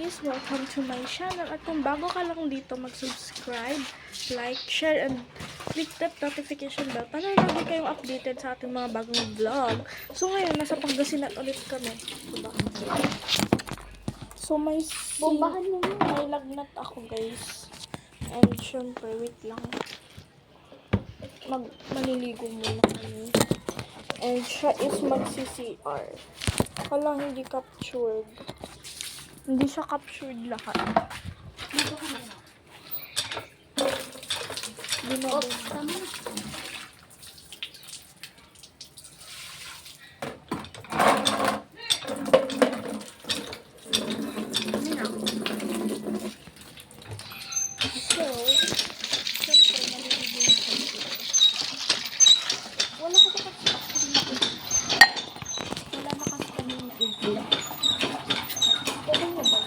guys! Welcome to my channel. At kung bago ka lang dito, mag-subscribe, like, share, and click that notification bell para lagi kayong updated sa ating mga bagong vlog. So ngayon, nasa Pangasinan ulit kami. Diba? So may lagnat ako guys. And syempre, wait lang. Maliligo muna kami. And siya is mag-CCR. Kala hindi captured. Hindi siya captured lahat. So, siyempre, maliligo na kami. Wala ko dapat sa wala na kasi kami na-vlog. Pwede mo ba?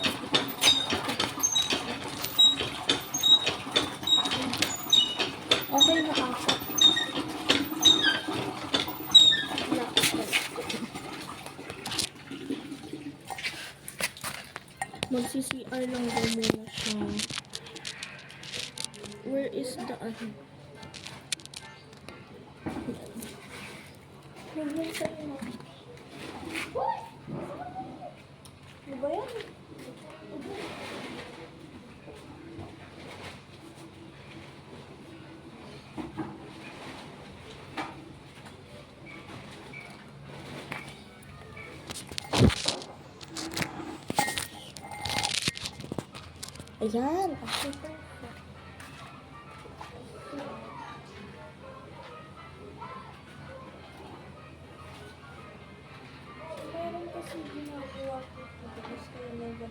Okay na ako. Mag-CCR lang daw muna siya. Where is the other? Hindi sa'yo na. Ano ba yan? Ayan. Okay, perfect. Meron kasi ginagawa ko. Tapos kayo na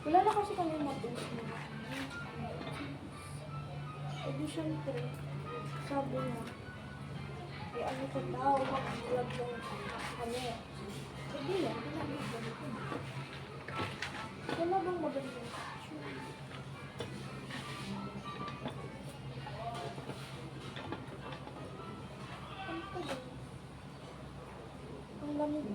wala na kasi kami matulis na. E di syempre, sabi niya, eh ano ka daw, mag-vlog lang kami. E di yan, pinag-vlog ko. Wala bang magandang picture? Ano ka daw? Ang lamig.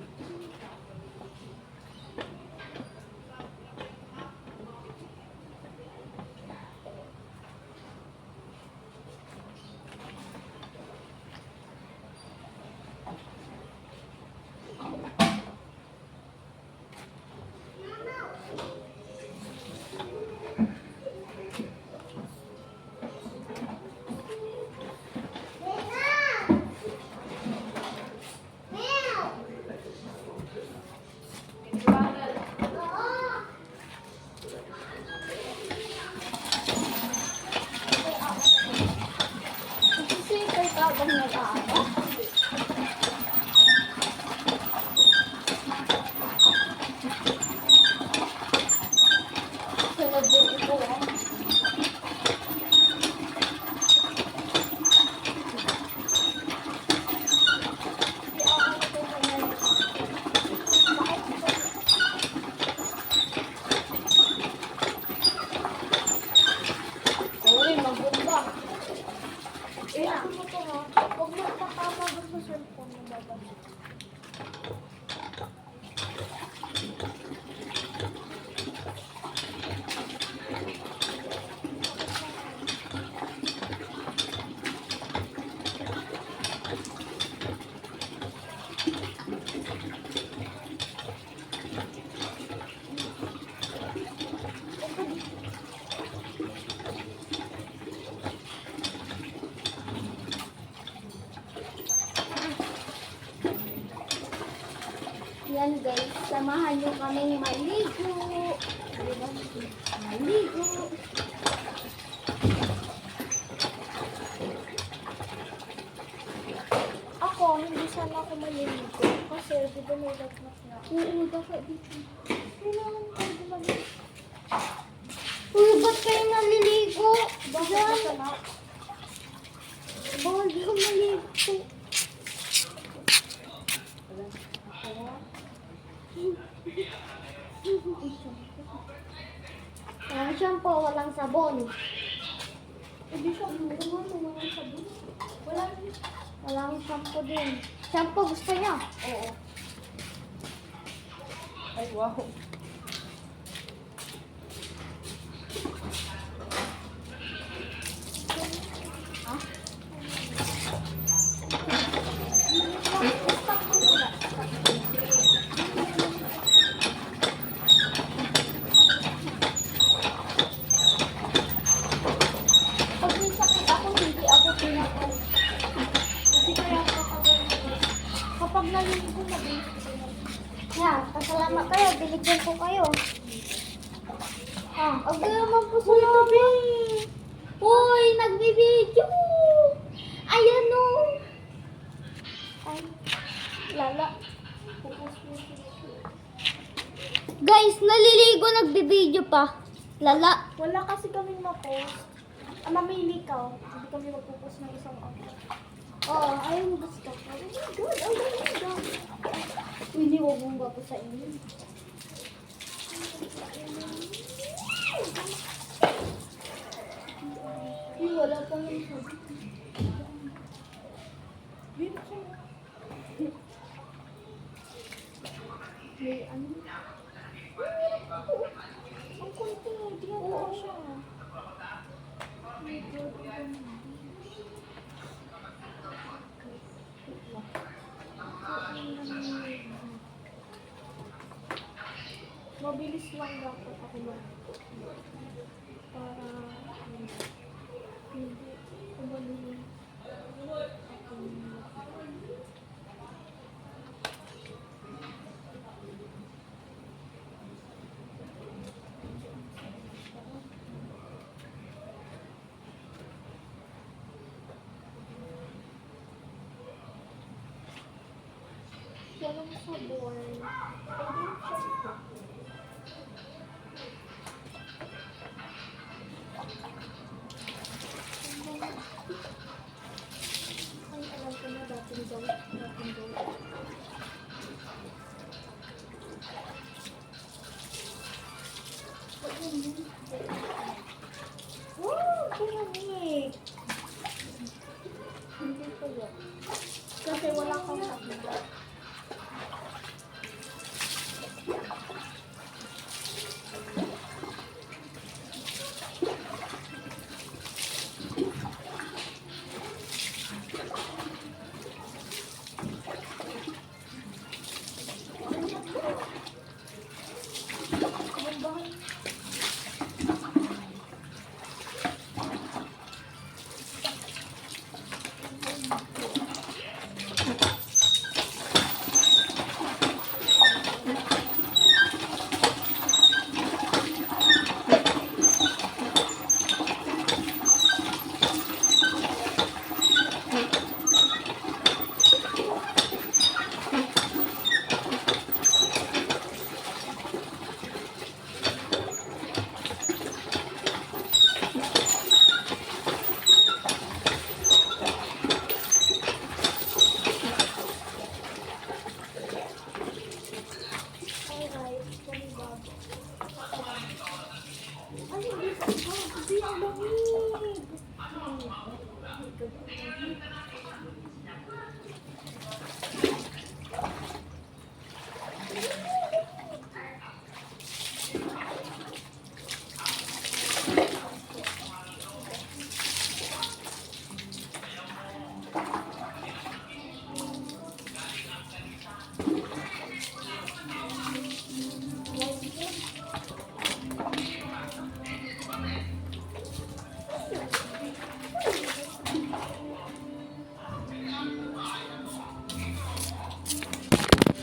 Eh, ako mo to ha. Huwag mo tatama doon sa cellphone na babalik. Yan guys, samahan nyo kaming maligo. Diba? Maligo. Ako, hindi sana ako maliligo. Kasi, di ba may lagnat na? Oo, dapat dito. Kailangan tayo bumalik. Uy, ba't kayo naliligo? Bakit Yan. masama? Bawal ka maligo. Walang shampoo, walang sabon. Hindi siya naman, walang sabon. Wala rin. Walang shampoo din. Shampoo gusto niya? Oo. Ay, wow. Pag may sakit ako, hindi ako pinakal. Hindi kaya Kapag naligo, mabilis ko na. Yeah, pasalamat kayo. Binigyan ko kayo. Ah, ang naman po sa labi. Uy, nagbibideo. Ayan o. Ay, lala. Guys, naliligo, nagbibideo pa. Lala. Wala kasi kaming ma-post. Mamili ka. Hindi kami magpo-post ng isang ako. Oo, ayun gusto ko. Oh my God, ang ganda. Hindi, wag mong bapo sa inyo. Ay, wala pang yung sabi. Babe, ako. May ano? Ang kunti, hindi ako siya. Mabilis lang dapat ako lang. Para hindi kumalihin. Walang sabon. Ay, alam ko na dating daw. Dating daw. Wow, kumamig. Hindi ko yun. Kasi wala kang sabon. Alright, kumibag. Ay, hindi pa. Hindi, ang lamig.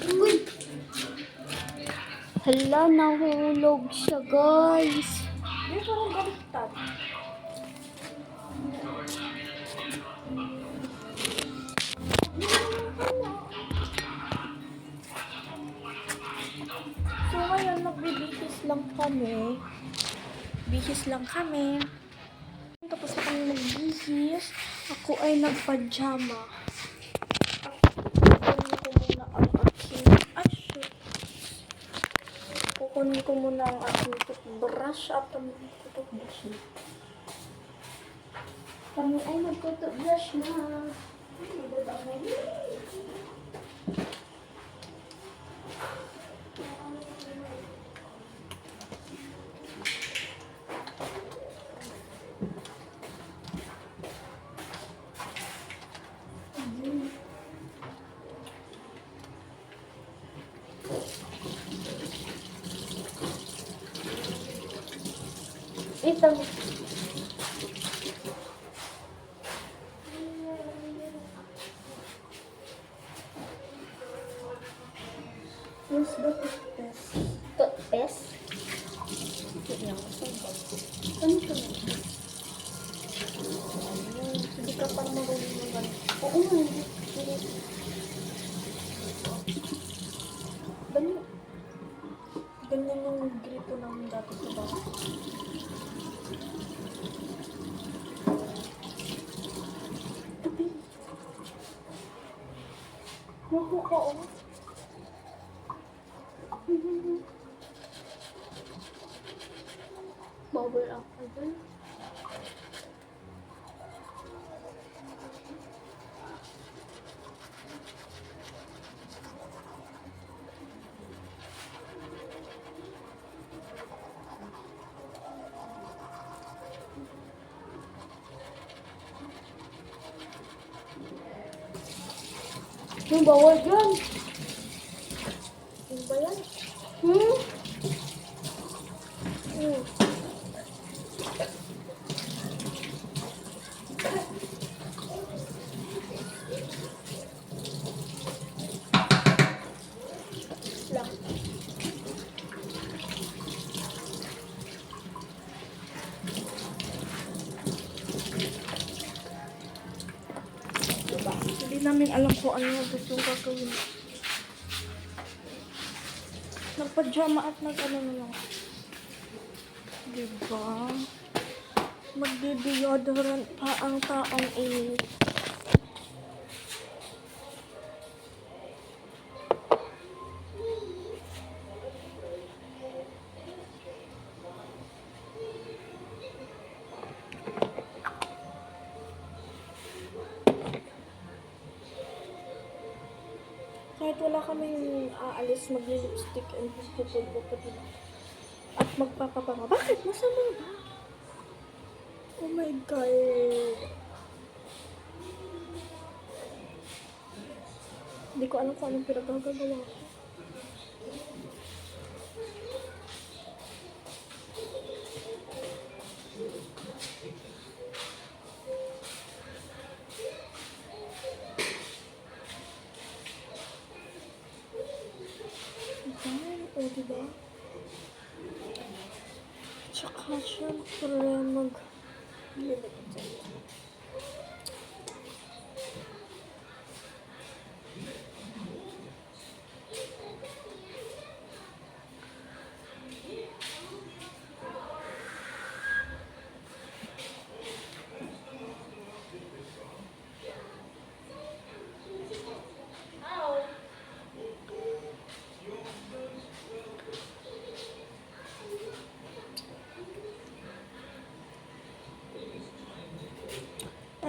Uy! Hala, nahulog siya, guys. Hindi, parang baliktad. So, ngayon, magbibihis lang kami. Bihis lang kami. Tapos na kami magbihis. Ako ay nagpajama. Kunin ko muna ang aking... Ay, shit. kunin ko muna ang aking toothbrush at ang toothbrush na. Kami ay magtutubrush na. Ito. Where's the toothpaste? Toothpaste. Yan, saan ba? Ano ito? Hindi ka pa marunong ng ganito. Oo nga. Ganyan. Ganyan yung grito namin dati sa bahay. Tabi. Naku ka, oh. Bubble up again. Yung bawal dyan. Ano ba yan? Hmm? Lang. Diba? Hindi namin alam kung ano yung gusto yung gagawin. Nagpa-jama at nag-ano na lang. Diba? Magdi-deodorant pa ang taong kahit wala kaming aalis, magli-lipstick and pupulpo pa diba? At magpapapanga. Bakit? Masama ba? Oh my God. Hindi ko alam kung anong pinagagagawa ko. Ayan, o diba? Tsaka syempre lilipit sa'yo.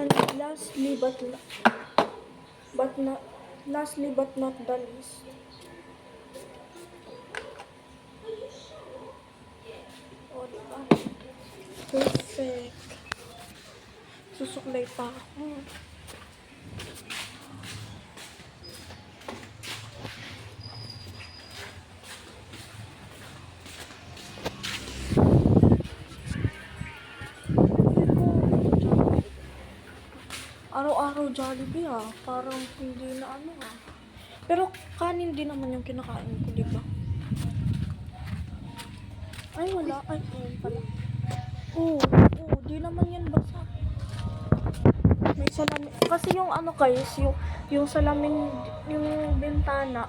And lastly but not the least, oh diba? Perfect. Susuklay pa ako. Araw-araw Jollibee parang hindi na ano Pero kanin din naman yung kinakain ko, di ba? Ay, wala. Ay, ayun pala. Oo, di naman yan basa. May salamin. Kasi yung ano guys, yung salamin, yung bintana,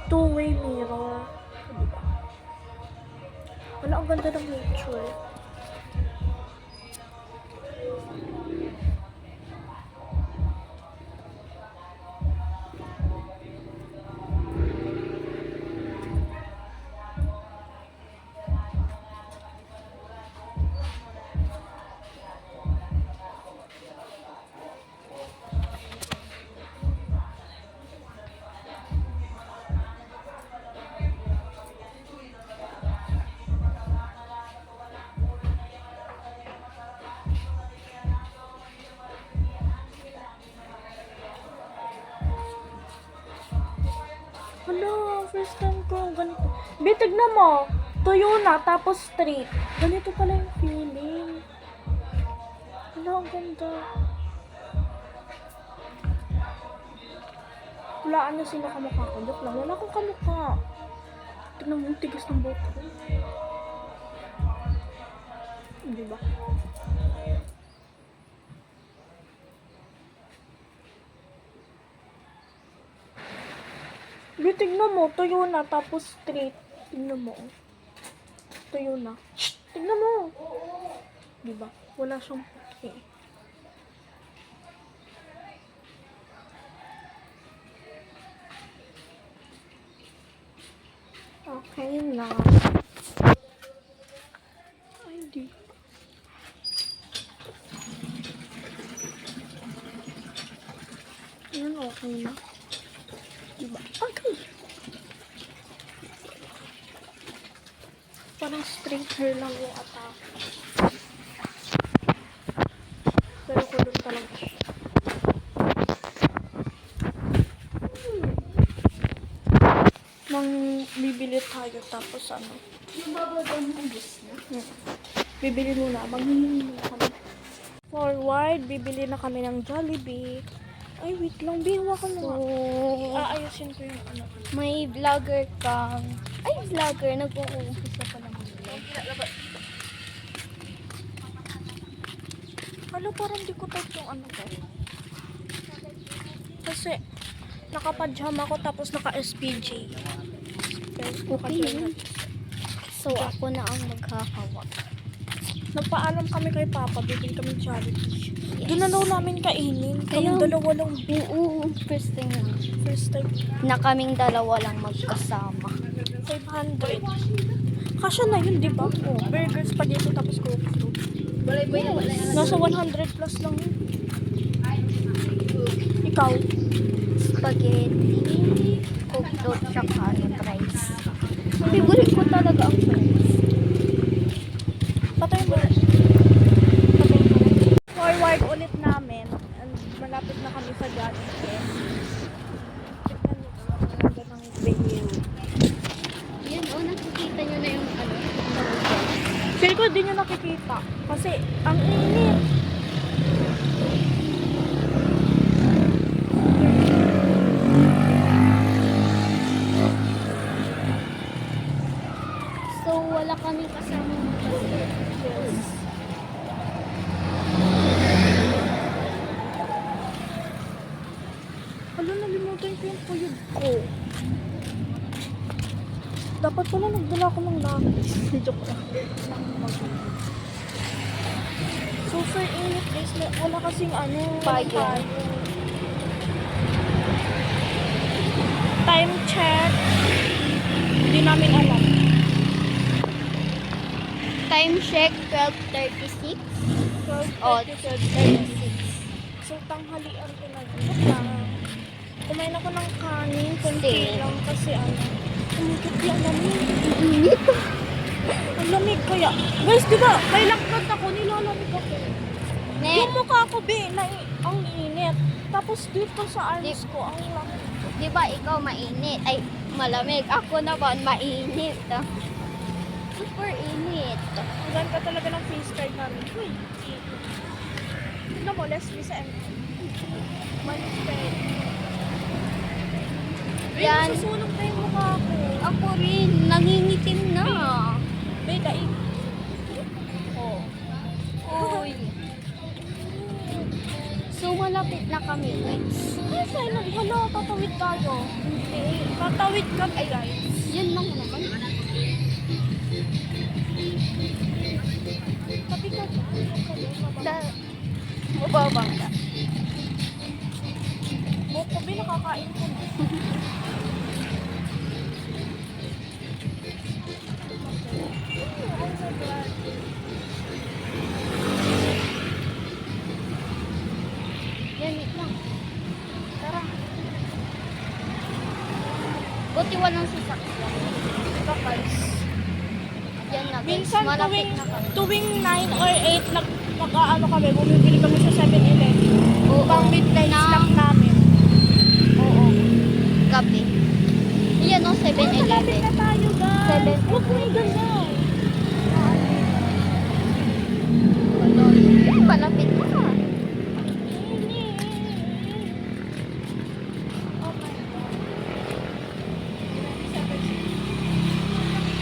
two-way mirror. Diba? Wala, ang ganda ng nature. Hala, first time ko ganito. Be, tignan mo. Tuyo na, tapos straight. Ganito pala yung feeling. Hala, ang ganda. Walaan na sila kamukha ko. Joke lang, wala akong kamukha. Tignan mo, yung tigas ng buhok ko. Diba? Be, tignan mo, tuyo na, tapos straight. Tignan mo. Tuyo na. Shh! Tignan mo! Diba? Wala siyang puti. Okay na. Ay, di. Yan, okay na. Diba? Okay. Parang straight hair lang yung atake. Pero kulot talaga siya. Nang bibili tayo tapos ano. Yung babagay mo gusto na. Bibili muna. Maghihingi muna kami. Forward, bibili na kami ng Jollibee. Ay, wait lang. Bihawa ka mo. Aayusin ko yung ano. May vlogger kang... Ay, vlogger. Nag-uumpisa pa lang vlog. Ano, parang di ko type yung ano ko. Kasi, naka-pajama ko tapos naka-SPJ. Okay. So, ako na ang maghahawak. Nagpaalam kami kay Papa, bibili kami Jollibee. Doon na daw namin kainin. Kaming Kaya- dalawa lang. Oo, first time na. First time. Na kaming dalawa lang magkasama. 500. Kasya na yun, di ba? Oh, burger, spaghetti, tapos coke float. Nasa 100 plus lang yun. Ikaw? Spaghetti, coke float, tsaka yung rice. Favorite ko talaga ang rice. Patay mo. Patay mo. Forward ulit namin. And malapit na kami sa Jollibee. Tignan niyo ito. Ang ganda ng venue. Yan, nakikita nyo na yung ano. Feel ko di nyo nakikita. Kasi ang init. So, wala kaming kasama kasi. Yes. Hala, nalimutan ko yung puyod ko. Dapat pala nagdala ko ng lapis. Joke lang. Super init guys. Wala kasing ano. Payong. Time check. Hindi namin alam. Time check, 12:36. 12:36. Oh, 12:36. So, tanghalian ko na dito. Kumain ako ng kanin. Kunti Same. lang kasi ano. Tumikit lang lamig. Init. Ang lamig kaya. Guys, di ba? May lakad ako. Nilalamig ako. Ne, Yung mukha ko, ang init. Tapos dito sa arms ko, ang lamig. di ba ikaw mainit? Ay, malamig. Ako naman mainit. Super init. Ang ganda talaga ng face card namin. Uy. Tignan mo, Leslie sa MP. Malis pa eh. Yan. Nasusunog na yung mukha ko. Ako rin, nangingitim na. Be, daig. Oh. Uy. So, malapit na kami, guys. Ay, finally. Hala, tatawid tayo. Hindi. Tatawid kami, guys. Yan lang naman. Tabi ka ba? Da, mababang ka. Buko, be, nakakain ko na. Yan, wait lang. Tara. Buti walang sasakyan. Ito, guys. Yan na, guys. Minsan Malapit na kami. tuwing 9 or 8 mag-aano kami, bumibili kami sa 7-Eleven. Oo. Pang midnight Na- snack namin. Oo. Gabi. Malapit na tayo, guys. 7. Huwag mo yung ganyan. Malapit na. Oh my God.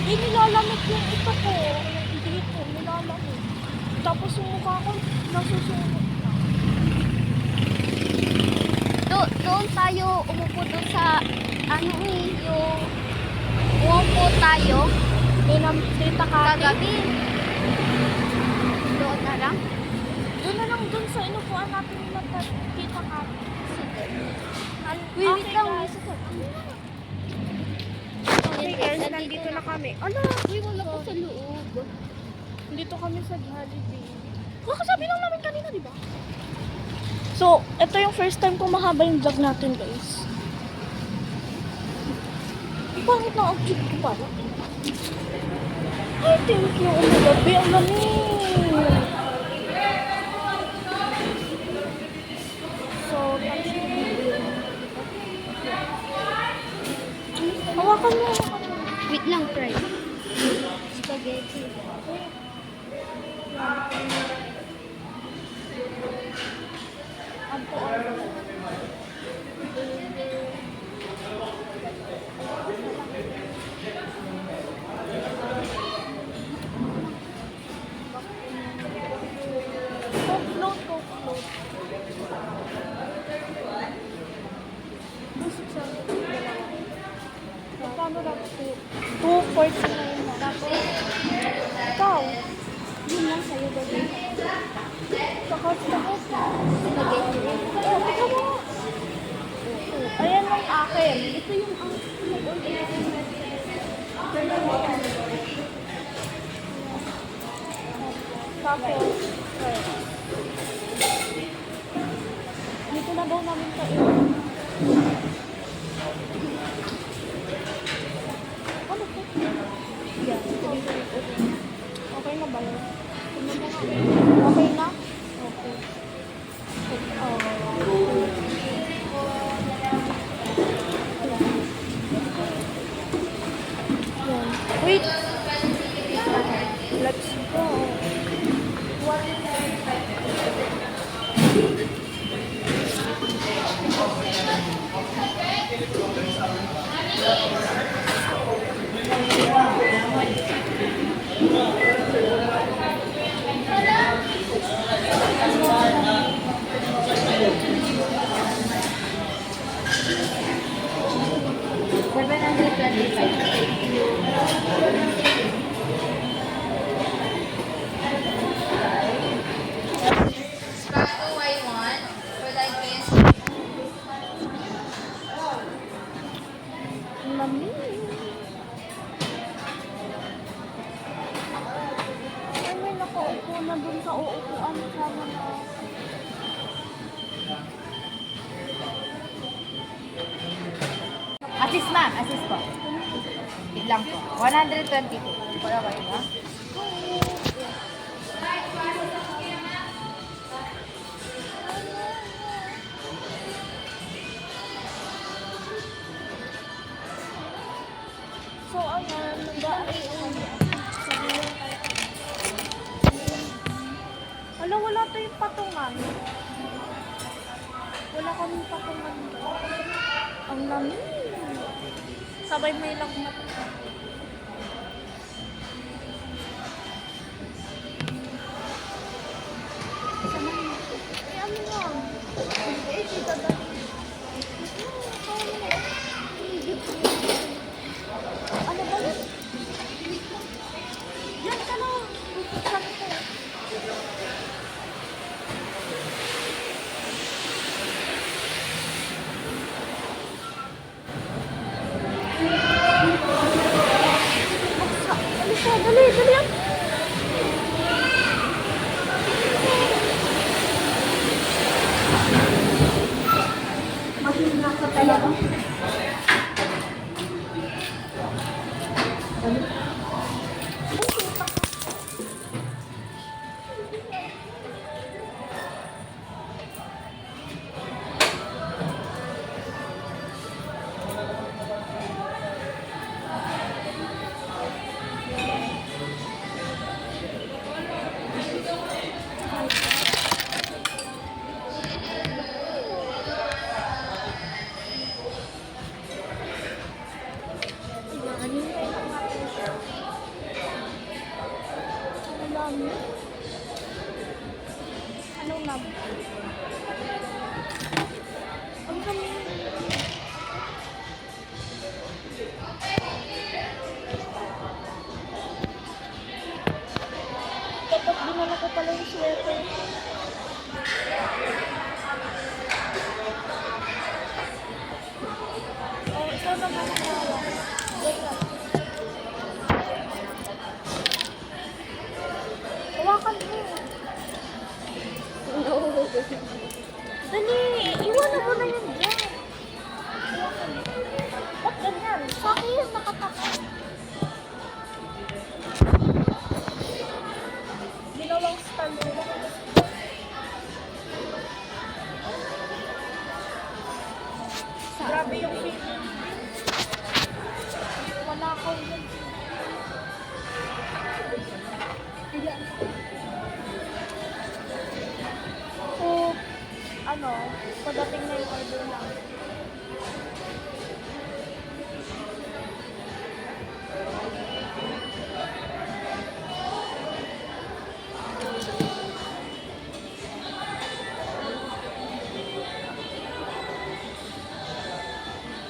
Hindi nilalamig yung ito ko. Hindi ko nilalamig. Tapos yung mukha ko nasusunod na. Doon tayo umupo doon sa yung umupo tayo Tita Kati. kagabi. Doon na lang. Doon na lang doon sa inupuan natin yung Tita Kati. Wait lang. Okay guys, nandito na kami. Ano? Uy, wala ko sa loob. Dito kami sa Jollibee. Kakasabi lang namin kanina, di ba? So, ito yung first time kung mahaba yung vlog natin, guys. Bakit na outfit ko pala? Ay, thank you. Oh my God, be, ang lamig. So, touch mo yun. Hawakan mo, hawakan mo. Wait lang, try. Spaghetti. Coke float. Magkano dapat ito? 249 na. Tapos, ikaw. Yun lang sa'yo, baby. Sakot. Spaghetti. Oh, ikaw mo. Ayan ang akin. Ito yung tapos, dito na daw namin kayo. Ano po? Yan. Okay na ba yun? Okay na? Okay. Yan. Wait! Let's go. Sparkle white one for like this. Ang lamig. Ay, may nakaupo na dun sa uupuan sana na. Assist ma'am, assist po. Wait lang po. 122. Wala ba yun ha? So, ayan, Hala, wala tayong patungan. Wala kaming patungan. Ang lamig. Sabay may lagnat. Ay, ano nga? Eh, kita dali. Ano ba yun? Yan ka na. Buksan ko. ano? Anong nam? Ang kami. Dapat dinala ko pala yung sweater. Oh, ikaw naman ang hawak. Wait lang. Hawakan mo. No. Dali, iwanan mo na yun dyan. Ba't ganyan? Sa akin yung nakataka. Ginawang stand mo. Grabe yung feeling. Wala akong yun. Ayan. So, ano, pagdating na yung order lang.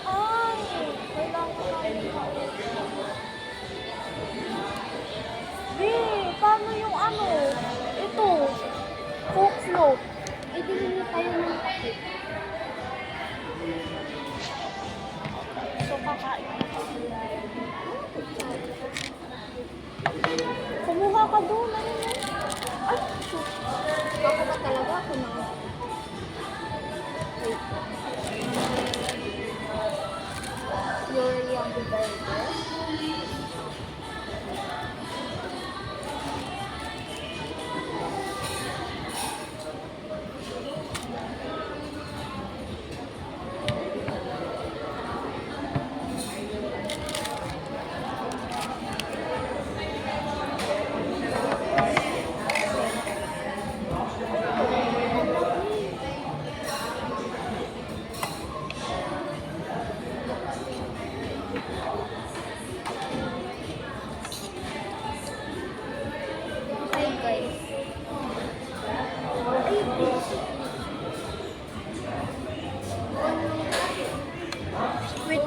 Ay, kailangan ko Di, paano yung ano? Ito, Coke float. Ibili tayo ng kape. So, kakain na kami. Kumuha ka doon. Ano yun? Ay, shoot. Ako ba talaga ako na? Your young burger. Hi guys. Wait,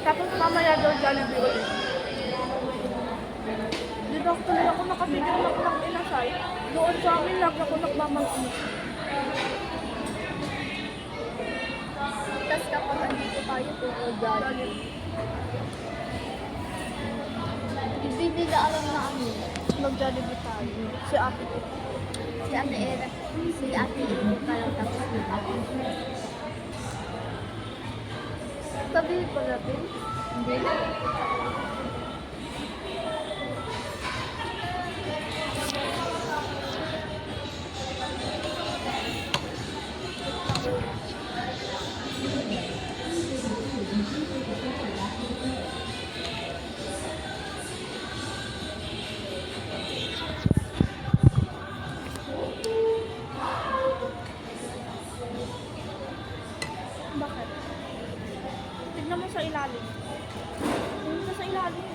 tapos mamaya daw Jollibee ulit. Dito tuloy ako nakabigyan ng inasay. Doon sa amin, lagi ako nagmamangkot. Tapos kapag andito tayo, puro Jollibee. Hindi na alam na ano. Mag-Jollibee tayo. Si ate ko. Si Ate Era. Si Ate Era. Tapos si Ate. Sabihin pa natin. Hindi na. Bakit? Tignan mo sa ilalim. Tignan mo sa ilalim.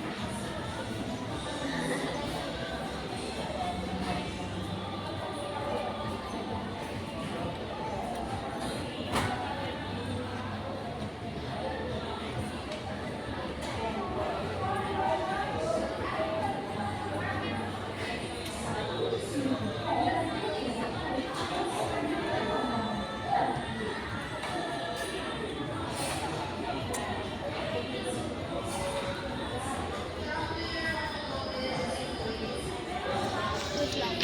Wait lang.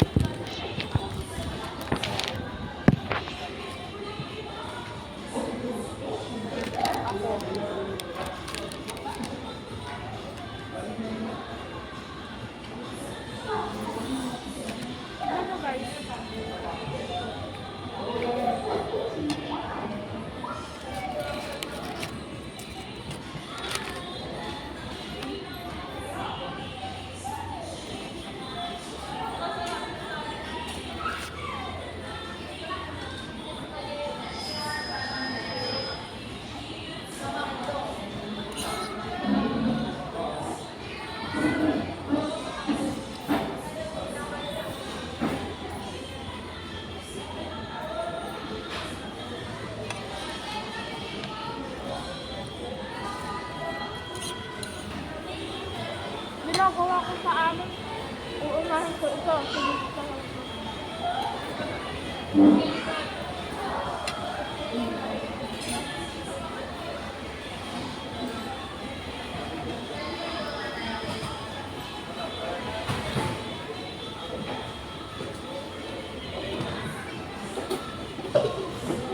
Ano guys? Ginagawa ko sa amin. Uunahin ko ito. Sige, ito.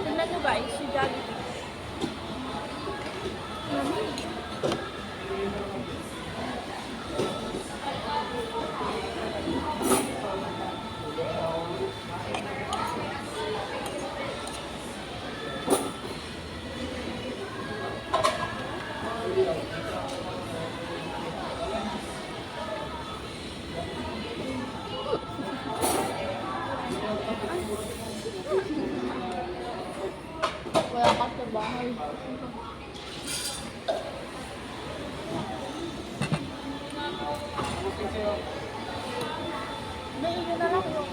Tignan nyo guys, si Jollibee. Wala ka sa bahay. Naiiwan na lang yung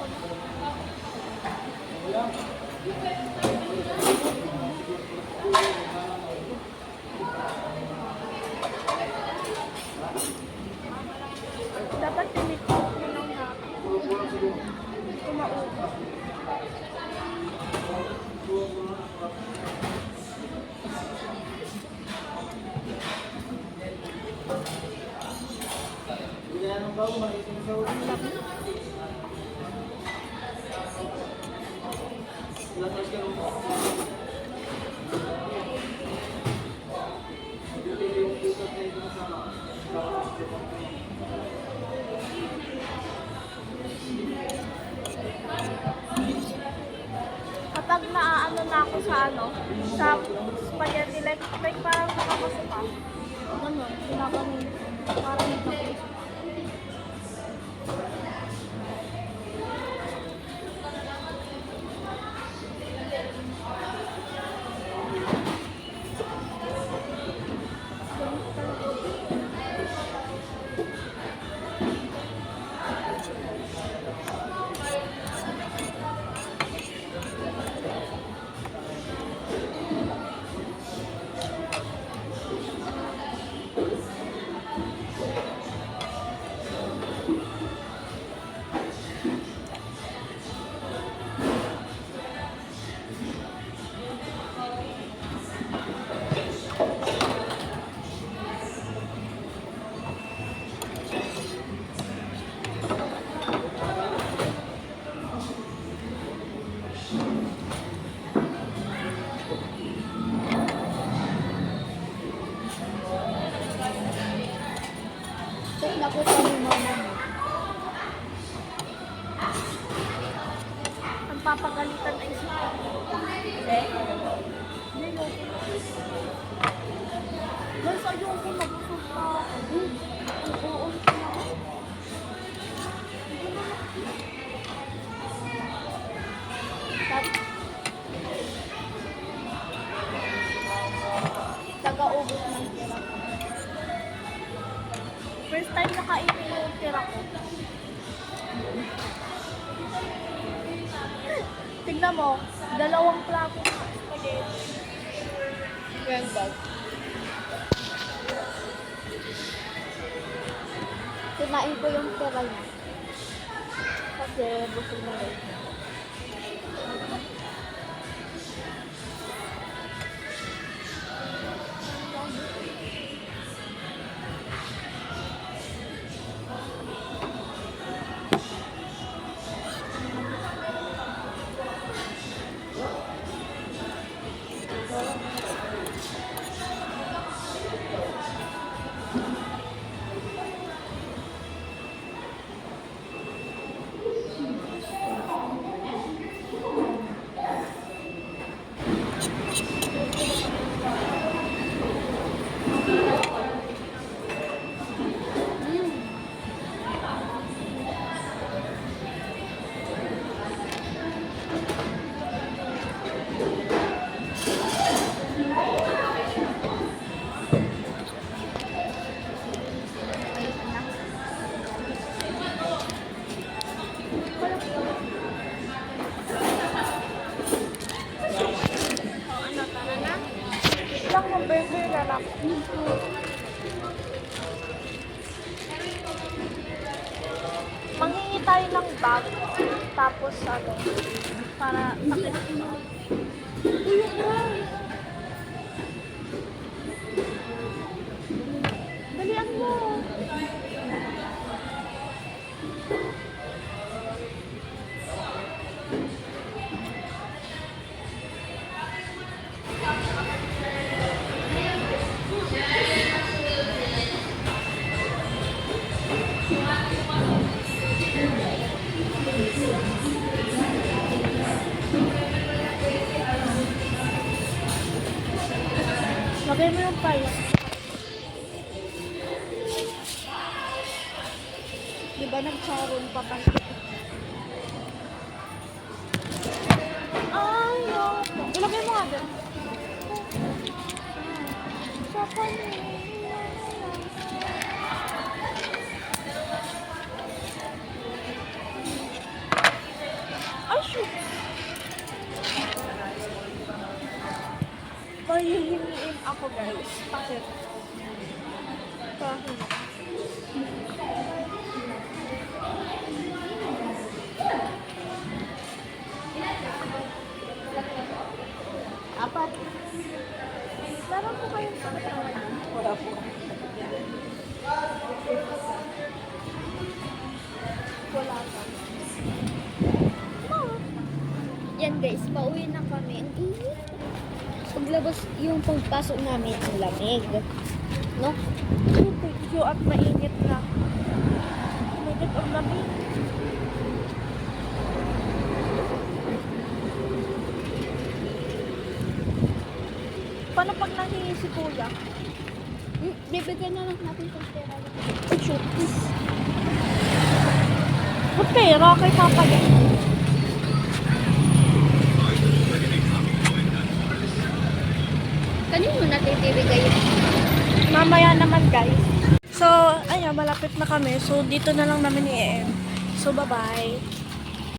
dapat tinikot mo lang na kumaupo. Kapag naaano na ako sa sa spaghetti, like parang nakapasok ka. Ganun, ginagawa mo. Parang nakapasok. Tignan mo, 2 plato ng spaghetti. 12 bag. Kumain ko yung pera niya. Kasi busog na rin. Lang ng burger na lang. Manghingi tayo ng bag. Tapos ano, para takip. Dalian mo. Lagay mo yung price. Di ba nag-charon pa pa? Ay, no. Ilagay mo nga din. Sa kanila. Ay, shoot. Pahihimiin ako, guys. Bakit? Kahit. Apat. Meron po kayong pagkain? Wala po. Wala pa. Yan guys, pauwi na kami. Ang init. Paglabas yung pagpasok namin, ang lamig. No? Medyo at mainit na. Mainit ang lamig. Paano pag nahingi si kuya? Bibigyan na lang natin ng pera. Shoot. Ba't pera kay Papa yan? Kanino natin bibigay yun? Mamaya naman, guys. So, ayan, malapit na kami. So, dito na lang namin i-end. So, bye-bye.